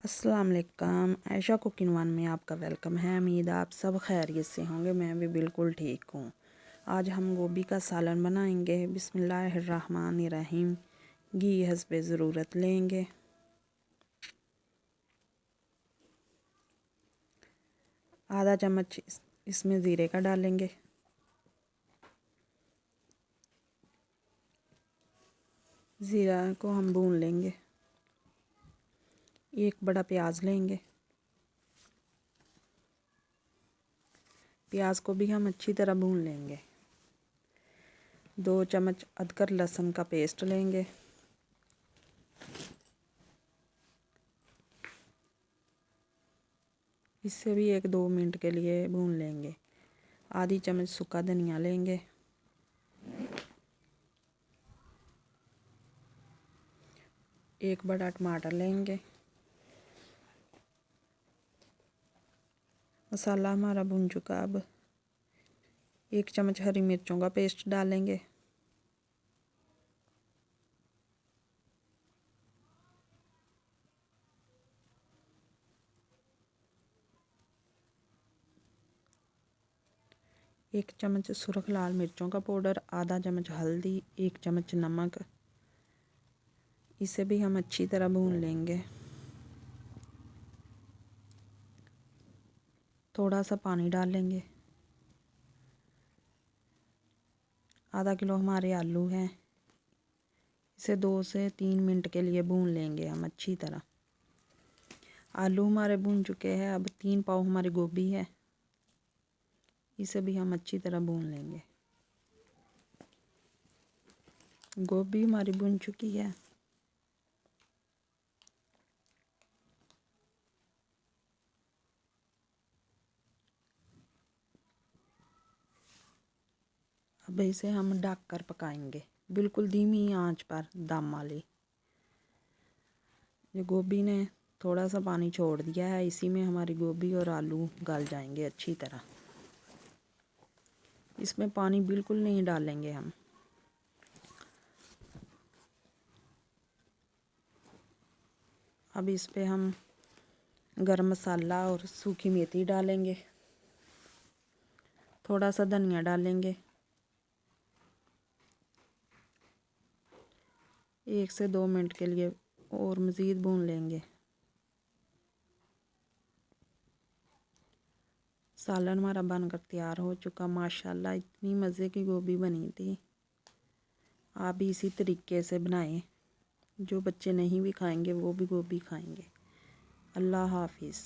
अस्सलाम वालेकुम। Ayesha cooking one में आपका वेलकम है। उम्मीद आप सब खैरियत से होंगे। मैं भी बिल्कुल ठीक हूँ। आज हम गोभी का सालन बनाएंगे। बिस्मिल्लाहिर्रहमानिर्रहीम। घी हस्बे ज़रूरत लेंगे। आधा चम्मच इसमें ज़ीरे का डालेंगे। ज़ीरा को हम भून लेंगे। एक बड़ा प्याज लेंगे। प्याज को भी हम अच्छी तरह भून लेंगे। 2 चम्मच अदरक लहसुन का पेस्ट लेंगे। इससे भी 1-2 मिनट के लिए भून लेंगे। आधी चम्मच सूखा धनिया लेंगे। एक बड़ा टमाटर लेंगे। मसाला हमारा भुन चुका। अब 1 चम्मच हरी मिर्चों का पेस्ट डालेंगे। एक चम्मच सुरख लाल मिर्चों का पाउडर, आधा चम्मच हल्दी, 1 चम्मच नमक। इसे भी हम अच्छी तरह भून लेंगे। थोड़ा सा पानी डालेंगे। आधा किलो हमारे आलू हैं। इसे 2 से 3 मिनट के लिए भून लेंगे हम अच्छी तरह। आलू हमारे भून चुके हैं। अब 3 पाव हमारी गोभी है। इसे भी हम अच्छी तरह भून लेंगे। गोभी हमारी भून चुकी है। अब इसे हम ढक कर पकाएंगे, बिल्कुल धीमी आंच पर, दम वाली। ये गोभी ने थोड़ा सा पानी छोड़ दिया है। इसी में हमारी गोभी और आलू गल जाएंगे अच्छी तरह। इसमें पानी बिल्कुल नहीं डालेंगे हम। अब इस पे हम गरम मसाला और सूखी मेथी डालेंगे। थोड़ा सा धनिया डालेंगे। 1 से 2 मिनट के लिए और मज़ीद भून लेंगे। सालन हमारा बनकर तैयार हो चुका। माशाल्लाह इतनी मज़े की गोभी बनी थी। आप भी इसी तरीके से बनाएं। जो बच्चे नहीं भी खाएंगे वो भी गोभी खाएंगे। अल्लाह हाफिज़।